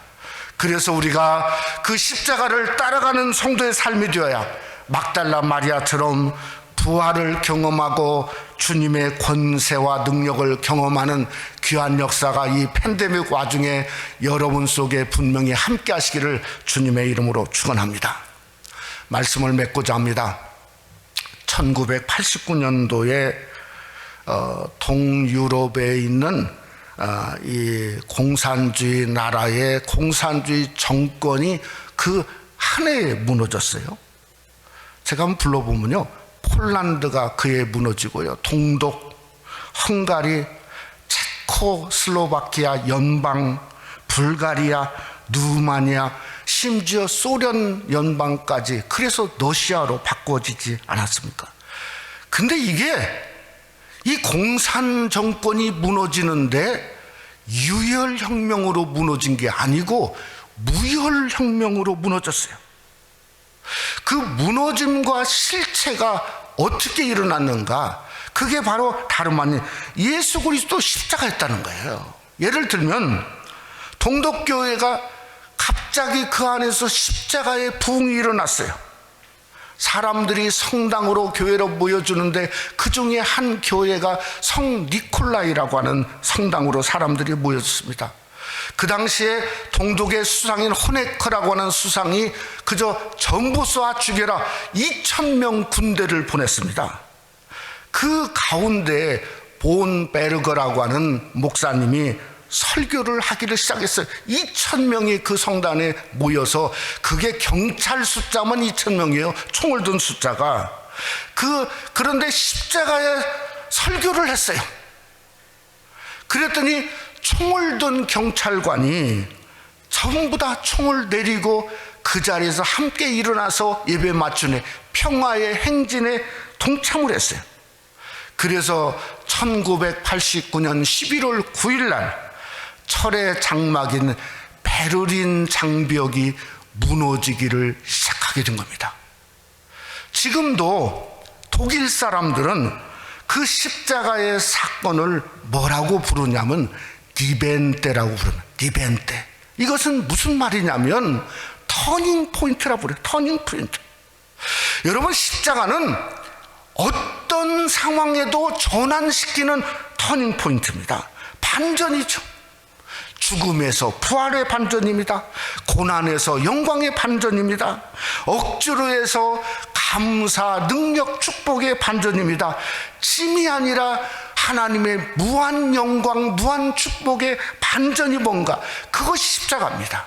Speaker 2: 그래서 우리가 그 십자가를 따라가는 성도의 삶이 되어야 막달라 마리아처럼 부활을 경험하고 주님의 권세와 능력을 경험하는 귀한 역사가 이 팬데믹 와중에 여러분 속에 분명히 함께 하시기를 주님의 이름으로 축원합니다. 말씀을 맺고자 합니다. 1989년도에 동유럽에 있는 이 공산주의 나라의 공산주의 정권이 그 한 해에 무너졌어요. 제가 한번 불러보면요, 폴란드가 그에 무너지고요, 동독, 헝가리, 체코슬로바키아 연방, 불가리아, 루마니아, 심지어 소련 연방까지, 그래서 러시아로 바꿔지지 않았습니까? 근데 이게 이 공산 정권이 무너지는데 유혈혁명으로 무너진 게 아니고 무혈혁명으로 무너졌어요. 그 무너짐과 실체가 어떻게 일어났는가? 그게 바로 다름 아닌 예수 그리스도 십자가였다는 거예요. 예를 들면 동독교회가 갑자기 그 안에서 십자가의 부흥이 일어났어요. 사람들이 성당으로 교회로 모여주는데 그 중에 한 교회가 성 니콜라이라고 하는 성당으로 사람들이 모였습니다. 그 당시에 동독의 수상인 호네커라고 하는 수상이 그저 전부 쏴 죽여라 2,000명 군대를 보냈습니다. 그 가운데 본베르거라고 하는 목사님이 설교를 하기를 시작했어요. 2,000명이 그 성단에 모여서, 그게 경찰 숫자만 2,000명이에요. 총을 든 숫자가. 그런데 십자가에 설교를 했어요. 그랬더니 총을 든 경찰관이 전부 다 총을 내리고 그 자리에서 함께 일어나서 예배 맞추네, 평화의 행진에 동참을 했어요. 그래서 1989년 11월 9일 날 철의 장막인 베를린 장벽이 무너지기를 시작하게 된 겁니다. 지금도 독일 사람들은 그 십자가의 사건을 뭐라고 부르냐면 디벤테라고 부릅니다. 디벤테. 이것은 무슨 말이냐면 터닝 포인트라고 부르요. 터닝 포인트. 여러분, 십자가는 어떤 상황에도 전환시키는 터닝 포인트입니다. 반전이죠. 죽음에서 부활의 반전입니다. 고난에서 영광의 반전입니다. 억지로 해서 감사, 능력, 축복의 반전입니다. 짐이 아니라 하나님의 무한 영광, 무한 축복의 반전이 뭔가, 그것이 십자가입니다.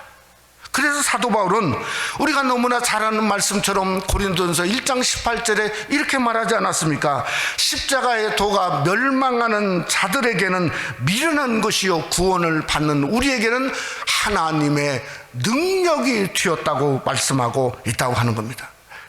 Speaker 2: 그래서 사도 바울은 우리가 너무나 잘 아는 말씀처럼 고린도전서 1장 18절에 이렇게 말하지 않았습니까? 십자가의 도가 멸망하는 자들에게는 미련한 것이요 구원을 받는 우리에게는 하나님의 능력이 되었다고 말씀하고 있다고 하는 겁니다.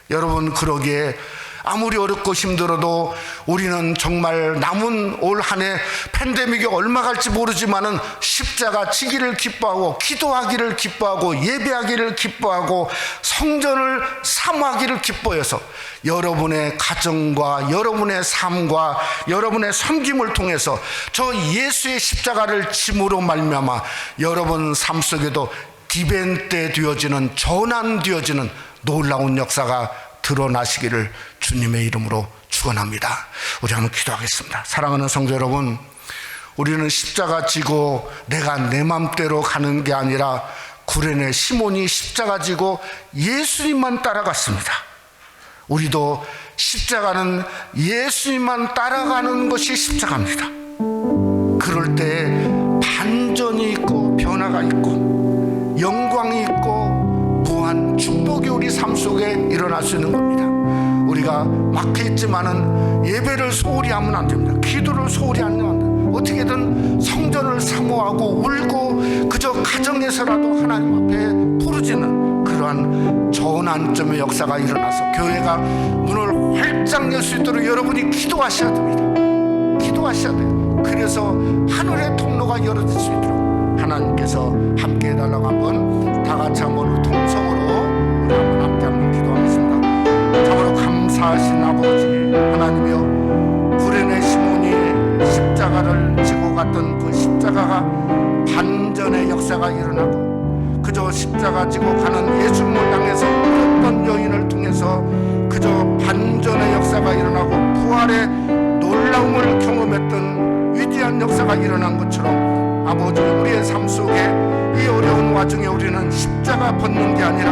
Speaker 2: 여러분, 그러기에 아무리 어렵고 힘들어도 우리는 정말 남은 올 한 해 팬데믹이 얼마 갈지 모르지만은 십자가 지기를 기뻐하고 기도하기를 기뻐하고 예배하기를 기뻐하고 성전을 사모하기를 기뻐해서 여러분의 가정과 여러분의 삶과 여러분의 섬김을 통해서 저 예수의 십자가를 짐으로 말미암아 여러분 삶 속에도 디벤때 되어지는, 전환되어지는 놀라운 역사가 드러나시기를 주님의 이름으로 축원합니다. 우리 한번 기도하겠습니다. 사랑하는 성도 여러분, 우리는 십자가 지고 내가 내 맘대로 가는 게 아니라 구레네 시몬이 십자가 지고 예수님만 따라갔습니다. 우리도 십자가는 예수님만 따라가는 것이 십자가입니다. 그럴 때 반전이 있고 변화가 있고 영광이 있고 무한 축복이 우리 삶 속에 일어날 수 있는 겁니다. 우리가 막혀있지만은 예배를 소홀히 하면 안 됩니다. 기도를 소홀히 하면 안 됩니다. 어떻게든 성전을 사모하고 울고 그저 가정에서라도 하나님 앞에 부르짖는 그러한 좋은 안점의 역사가 일어나서 교회가 문을 활짝 열 수 있도록 여러분이 기도하셔야 됩니다. 기도하셔야 돼요. 그래서 하늘의 통로가 열어질 수 있도록 하나님께서 함께 해달라고 한번 다 같이 한번 통성으로 우리 한번 기도하겠습니다. 참으로 감사하신 아버지 하나님이여, 구레네 시몬이 십자가를 지고 갔던 그 십자가가 반전의 역사가 일어나고 그저 십자가 지고 가는 예수님을 향해서 울었던 여인을 통해서 그저 반전의 역사가 일어나고 부활의 놀라움을 경험했던 위대한 역사가 일어난 것처럼 아버지, 우리의 삶 속에 이 어려운 와중에 우리는 십자가 벗는 게 아니라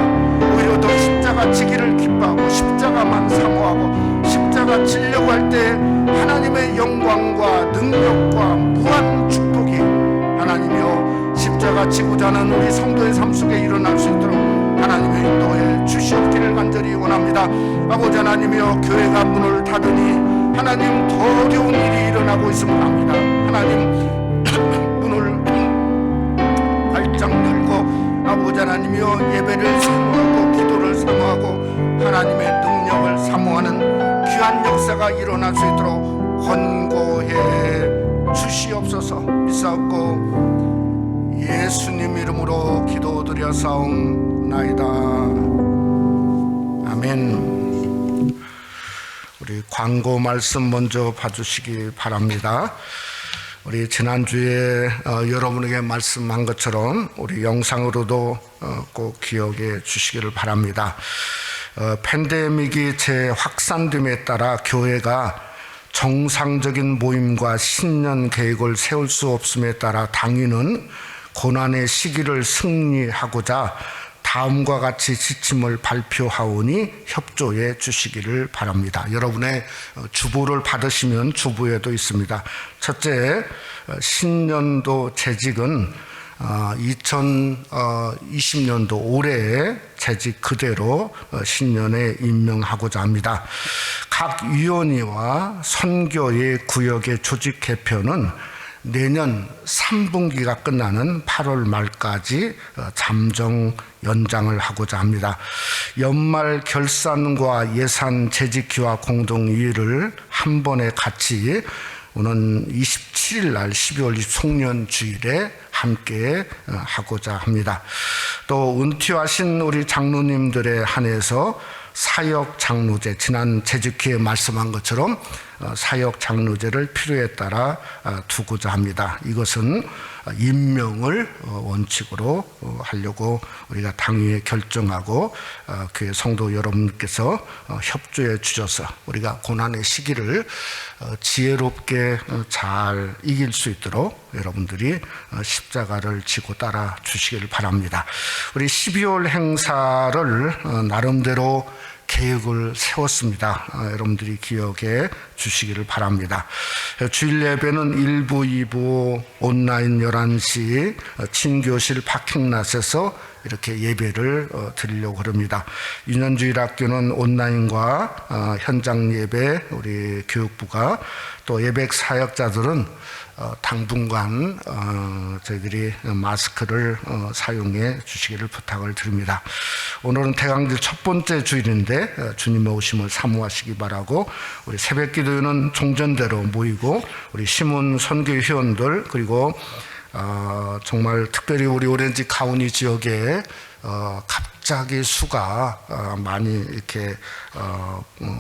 Speaker 2: 오히려 더 십자가 지기를 기뻐하고 십자가만 사모하고 십자가 지려고 할 때 하나님의 영광과 능력과 무한 축복이 하나님이여 십자가 지고자 하는 우리 성도의 삶 속에 일어날 수 있도록 하나님의 인도에 주시옵기를 간절히 원합니다. 아버지 하나님이여, 교회가 문을 닫으니 하나님 더 어려운 일이 일어나고 있음을 압니다. 하나님 문을 활짝 열고 아버지 하나님이여, 예배를 사모하고 기도를 사모하고 하나님의 능력을 사모하는 귀한 역사가 일어날 수 있도록 권고해 주시옵소서. 믿사옵고 예수님 이름으로 기도드려 사옵나이다. 아멘. 우리 광고 말씀 먼저 봐주시기 바랍니다. 우리 지난주에 여러분에게 말씀한 것처럼 우리 영상으로도 꼭 기억해 주시기를 바랍니다. 팬데믹이 재확산됨에 따라 교회가 정상적인 모임과 신년 계획을 세울 수 없음에 따라 당위는 고난의 시기를 승리하고자 다음과 같이 지침을 발표하오니 협조해 주시기를 바랍니다. 여러분의 주보를 받으시면 주보에도 있습니다. 첫째, 신년도 재직은 2020년도 올해의 재직 그대로 신년에 임명하고자 합니다. 각 위원회와 선교의 구역의 조직 개표는 내년 3분기가 끝나는 8월 말까지 잠정 연장을 하고자 합니다. 연말 결산과 예산 재직기와 공동회의를 한 번에 같이 오는 27일 날 12월 송년주일에 함께 하고자 합니다. 또 은퇴하신 우리 장로님들에 한해서 사역 장로제, 지난 재직기에 말씀한 것처럼 사역 장로제를 필요에 따라 두고자 합니다. 이것은 임명을 원칙으로 하려고 우리가 당위에 결정하고 교회 성도 여러분께서 협조해 주셔서 우리가 고난의 시기를 지혜롭게 잘 이길 수 있도록 여러분들이 십자가를 지고 따라 주시기를 바랍니다. 우리 12월 행사를 나름대로 계획을 세웠습니다. 여러분들이 기억해 주시기를 바랍니다. 주일 예배는 1부, 2부 온라인 11시 친교실 파킹랏에서 이렇게 예배를 드리려고 합니다. 유년주일 학교는 온라인과 현장 예배 우리 교육부가, 또 예백 사역자들은 당분간 저희들이 마스크를 사용해 주시기를 부탁을 드립니다. 오늘은 대강절 첫 번째 주일인데 주님의 오심을 사모하시기 바라고, 우리 새벽기도회는 종전대로 모이고 우리 시문 선교 회원들, 그리고 정말 특별히 우리 오렌지 카운티 지역에 갑자기 수가 많이 이렇게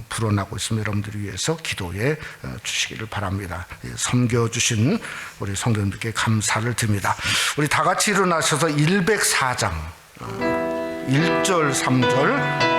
Speaker 2: 불어나고 있으면 여러분들을 위해서 기도해 주시기를 바랍니다. 섬겨주신 우리 성도님들께 감사를 드립니다. 우리 다 같이 일어나셔서 104장 1절 3절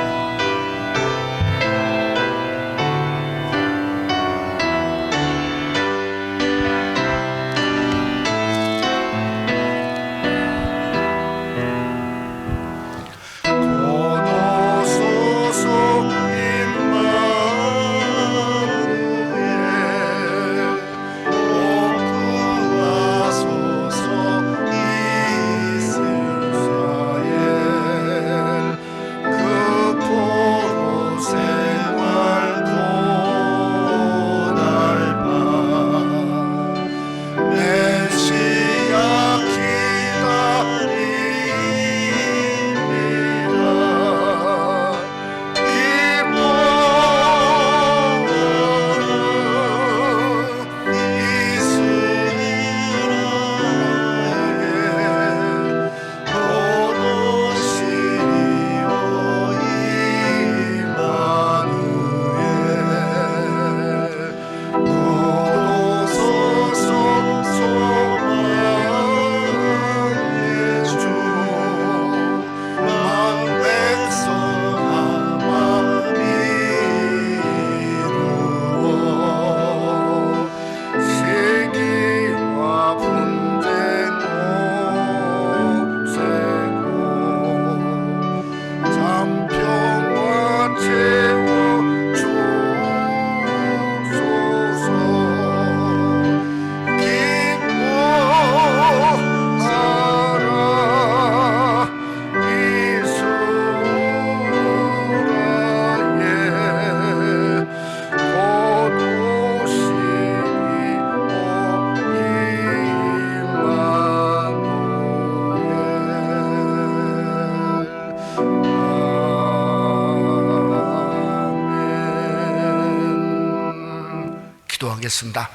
Speaker 2: 기도하겠습니다.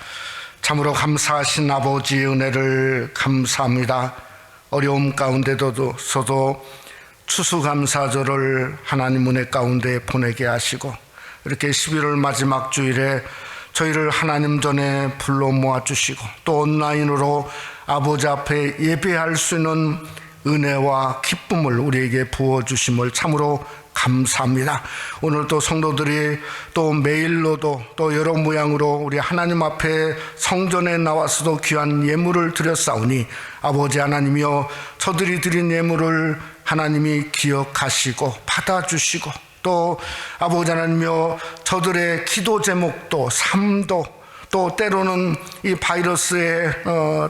Speaker 2: 참으로 감사하신 아버지의 은혜를 감사합니다. 어려움 가운데도 추수감사절을 하나님 은혜 가운데 보내게 하시고 이렇게 11월 마지막 주일에 저희를 하나님 전에 불러 모아주시고 또 온라인으로 아버지 앞에 예배할 수 있는 은혜와 기쁨을 우리에게 부어주심을 참으로 감사합니다. 오늘 또 성도들이 또 메일로도 또 여러 모양으로 우리 하나님 앞에 성전에 나와서도 귀한 예물을 드렸사오니 아버지 하나님이여 저들이 드린 예물을 하나님이 기억하시고 받아주시고 또 아버지 하나님이여 저들의 기도 제목도 삶도 또 때로는 이 바이러스의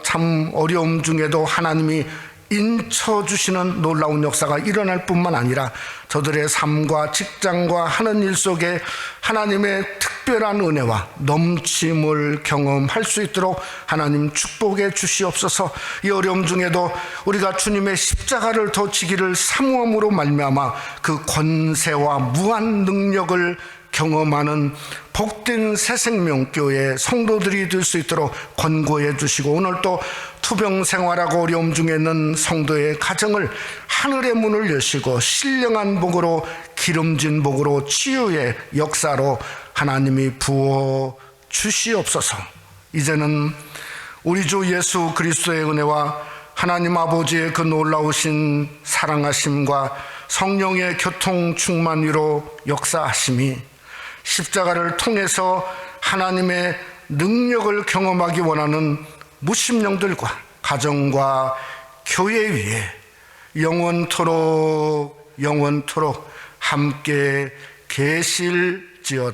Speaker 2: 참 어려움 중에도 하나님이 인쳐주시는 놀라운 역사가 일어날 뿐만 아니라 저들의 삶과 직장과 하는 일 속에 하나님의 특별한 은혜와 넘침을 경험할 수 있도록 하나님 축복해 주시옵소서. 이 어려움 중에도 우리가 주님의 십자가를 더 지기를 사모함으로 말미암아 그 권세와 무한 능력을 경험하는 복된 새생명교회 성도들이 될 수 있도록 권고해 주시고 오늘 또 투병 생활하고 어려움 중에 있는 성도의 가정을 하늘의 문을 여시고 신령한 복으로 기름진 복으로 치유의 역사로 하나님이 부어 주시옵소서. 이제는 우리 주 예수 그리스도의 은혜와 하나님 아버지의 그 놀라우신 사랑하심과 성령의 교통 충만 위로 역사하심이 십자가를 통해서 하나님의 능력을 경험하기 원하는 무심령들과 가정과 교회 위에 영원토록 함께 계실지어다.